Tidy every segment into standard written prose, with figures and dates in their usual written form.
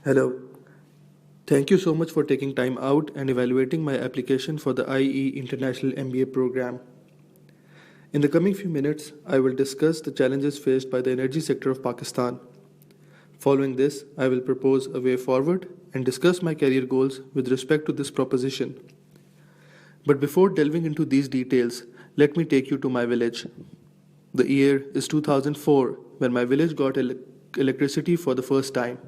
Hello. Thank you so much for taking time out and evaluating my application for the IE International MBA program. In the coming few minutes, I will discuss the challenges faced by the energy sector of Pakistan. Following this, I will propose a way forward and discuss my career goals with respect to this proposition. But before delving into these details, let me take you to my village. The year is 2004 when my village got electricity for the first time.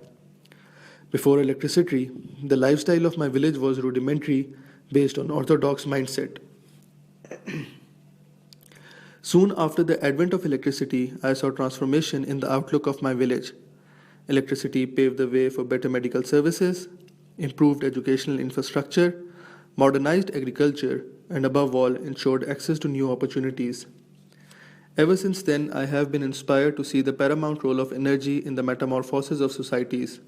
Before electricity, the lifestyle of my village was rudimentary based on orthodox mindset. Soon after the advent of electricity, I saw transformation in the outlook of my village. Electricity paved the way for better medical services, improved educational infrastructure, modernized agriculture, and above all, ensured access to new opportunities. Ever since then, I have been inspired to see the paramount role of energy in the metamorphosis of societies.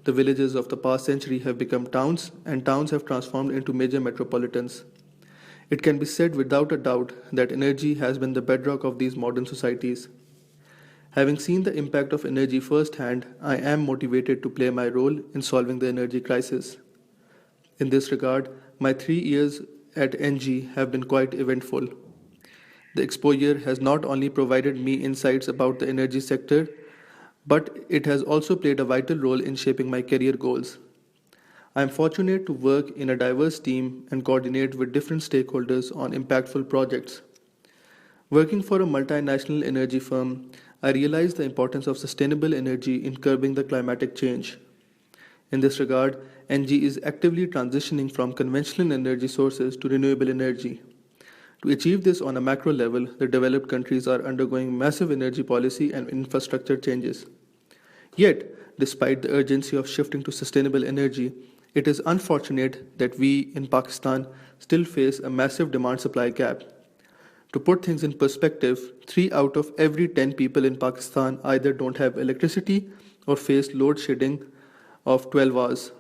The villages of the past century have become towns, and towns have transformed into major metropolitans. It can be said without a doubt that energy has been the bedrock of these modern societies. Having seen the impact of energy firsthand, I am motivated to play my role in solving the energy crisis. In this regard, my 3 years at NG have been quite eventful. The exposure has not only provided me insights about the energy sector, but it has also played a vital role in shaping my career goals. I am fortunate to work in a diverse team and coordinate with different stakeholders on impactful projects. Working for a multinational energy firm, I realized the importance of sustainable energy in curbing the climatic change. In this regard, NG is actively transitioning from conventional energy sources to renewable energy. To achieve this on a macro level, the developed countries are undergoing massive energy policy and infrastructure changes. Yet, despite the urgency of shifting to sustainable energy, it is unfortunate that we in Pakistan still face a massive demand supply gap. To put things in perspective, 3 out of every 10 people in Pakistan either don't have electricity or face load shedding of 12 hours.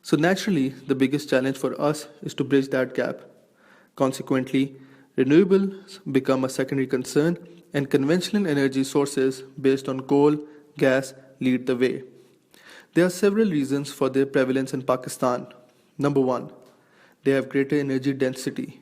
So, naturally, the biggest challenge for us is to bridge that gap. Consequently, renewables become a secondary concern, and conventional energy sources based on coal, gas lead the way. There are several reasons for their prevalence in Pakistan. Number one, they have greater energy density.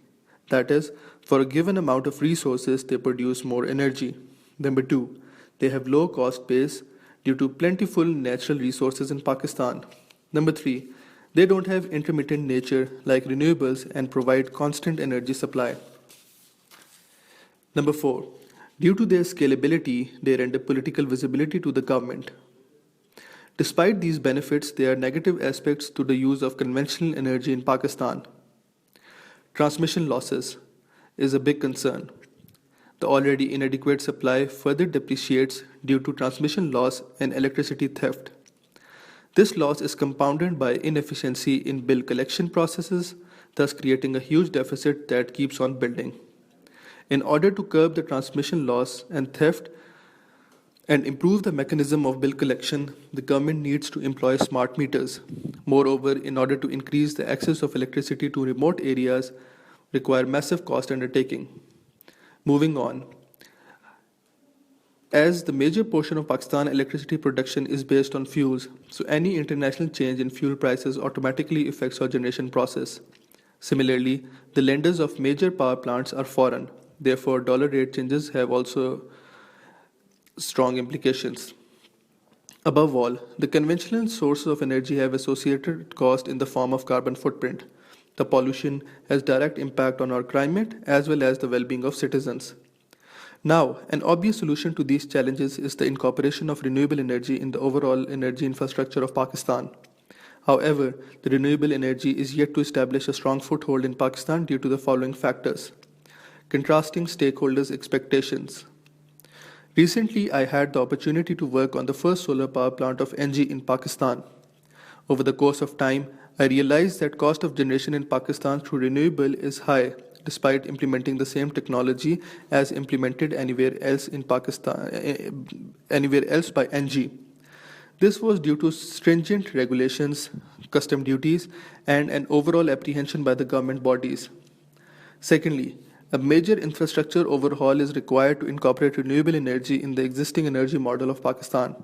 That is, for a given amount of resources, they produce more energy. Number two, they have low cost base due to plentiful natural resources in Pakistan. Number three, they don't have intermittent nature like renewables and provide constant energy supply. Number 4. Due to their scalability, they render political visibility to the government. Despite these benefits, there are negative aspects to the use of conventional energy in Pakistan. Transmission losses is a big concern. The already inadequate supply further depreciates due to transmission loss and electricity theft. This loss is compounded by inefficiency in bill collection processes, thus creating a huge deficit that keeps on building. In order to curb the transmission loss and theft and improve the mechanism of bill collection, the government needs to employ smart meters. Moreover, in order to increase the access of electricity to remote areas, require massive cost undertaking. Moving on, as the major portion of Pakistan electricity production is based on fuels, so any international change in fuel prices automatically affects our generation process. Similarly, the lenders of major power plants are foreign. Therefore, dollar rate changes have also strong implications. Above all, the conventional sources of energy have associated cost in the form of carbon footprint. The pollution has direct impact on our climate as well as the well-being of citizens. Now, an obvious solution to these challenges is the incorporation of renewable energy in the overall energy infrastructure of Pakistan. However, the renewable energy is yet to establish a strong foothold in Pakistan due to the following factors. Contrasting stakeholders' expectations. Recently, I had the opportunity to work on the first solar power plant of NG in Pakistan. Over the course of time, I realized that cost of generation in Pakistan through renewable is high despite implementing the same technology as implemented anywhere else in anywhere else by NG. This was due to stringent regulations, custom duties, and an overall apprehension by the government bodies. Secondly, a major infrastructure overhaul is required to incorporate renewable energy in the existing energy model of Pakistan.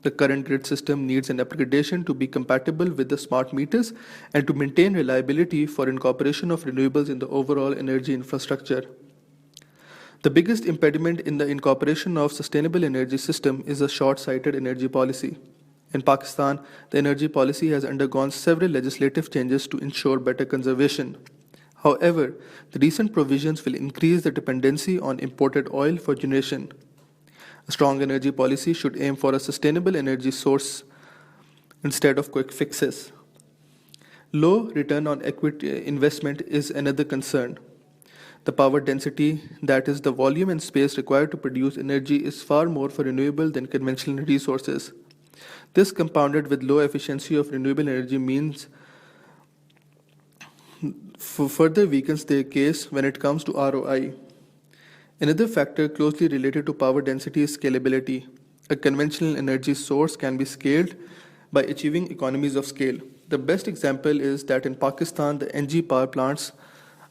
The current grid system needs an upgradation to be compatible with the smart meters and to maintain reliability for incorporation of renewables in the overall energy infrastructure. The biggest impediment in the incorporation of sustainable energy system is a short-sighted energy policy. In Pakistan, the energy policy has undergone several legislative changes to ensure better conservation. However, the recent provisions will increase the dependency on imported oil for generation. A strong energy policy should aim for a sustainable energy source instead of quick fixes. Low return on equity investment is another concern. The power density, that is, the volume and space required to produce energy, is far more for renewable than conventional resources. This, compounded with low efficiency of renewable energy, means further weakens their case when it comes to ROI. Another factor closely related to power density is scalability. A conventional energy source can be scaled by achieving economies of scale. The best example is that in Pakistan, the NG power plants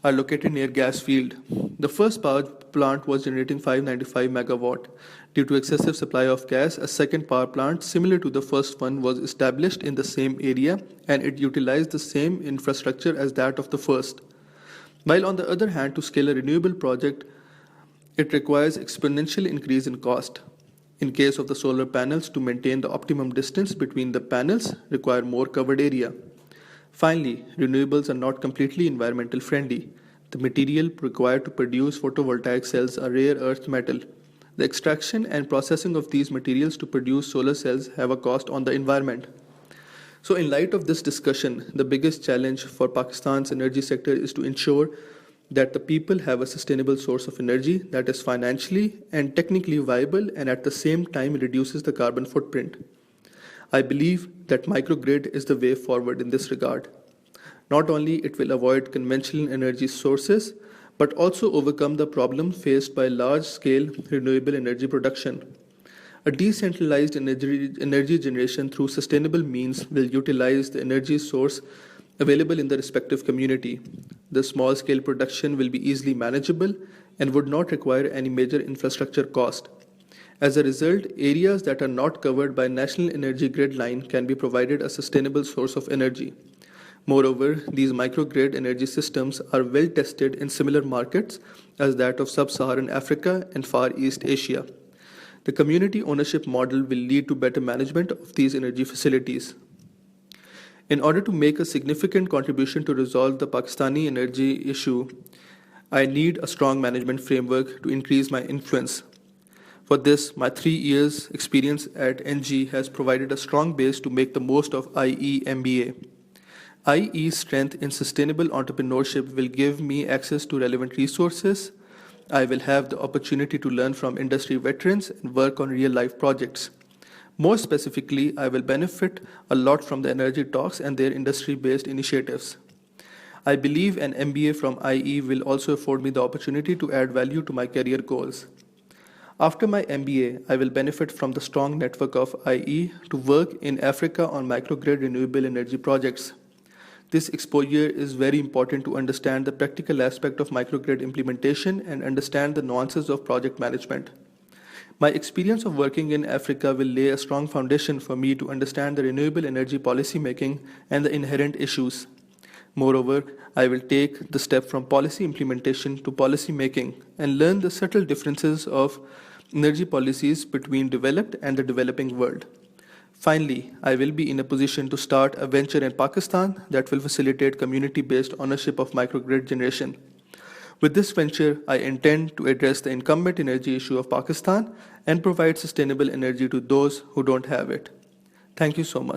are located near gas field. The first power plant was generating 595 megawatt. Due to excessive supply of gas, a second power plant similar to the first one was established in the same area, and it utilized the same infrastructure as that of the first. While on the other hand, to scale a renewable project, it requires exponential increase in cost. In case of the solar panels, to maintain the optimum distance between the panels require more covered area. Finally, renewables are not completely environmental friendly. The material required to produce photovoltaic cells are rare earth metal. The extraction and processing of these materials to produce solar cells have a cost on the environment. So in light of this discussion, the biggest challenge for Pakistan's energy sector is to ensure that the people have a sustainable source of energy that is financially and technically viable and at the same time reduces the carbon footprint. I believe that microgrid is the way forward in this regard. Not only it will avoid conventional energy sources, but also overcome the problem faced by large-scale renewable energy production. A decentralized energy generation through sustainable means will utilize the energy source available in the respective community. The small-scale production will be easily manageable and would not require any major infrastructure cost. As a result, areas that are not covered by national energy grid line can be provided a sustainable source of energy. Moreover, these microgrid energy systems are well tested in similar markets as that of sub-Saharan Africa and Far East Asia. The community ownership model will lead to better management of these energy facilities. In order to make a significant contribution to resolve the Pakistani energy issue, I need a strong management framework to increase my influence. For this, my 3 years experience at NG has provided a strong base to make the most of IE MBA. IE's strength in sustainable entrepreneurship will give me access to relevant resources. I will have the opportunity to learn from industry veterans and work on real-life projects. More specifically, I will benefit a lot from the energy talks and their industry-based initiatives. I believe an MBA from IE will also afford me the opportunity to add value to my career goals. After my MBA, I will benefit from the strong network of IE to work in Africa on microgrid renewable energy projects. This exposure is very important to understand the practical aspect of microgrid implementation and understand the nuances of project management. My experience of working in Africa will lay a strong foundation for me to understand the renewable energy policy making and the inherent issues. Moreover, I will take the step from policy implementation to policy making and learn the subtle differences of energy policies between developed and the developing world. Finally, I will be in a position to start a venture in Pakistan that will facilitate community-based ownership of microgrid generation. With this venture, I intend to address the incumbent energy issue of Pakistan and provide sustainable energy to those who don't have it. Thank you so much.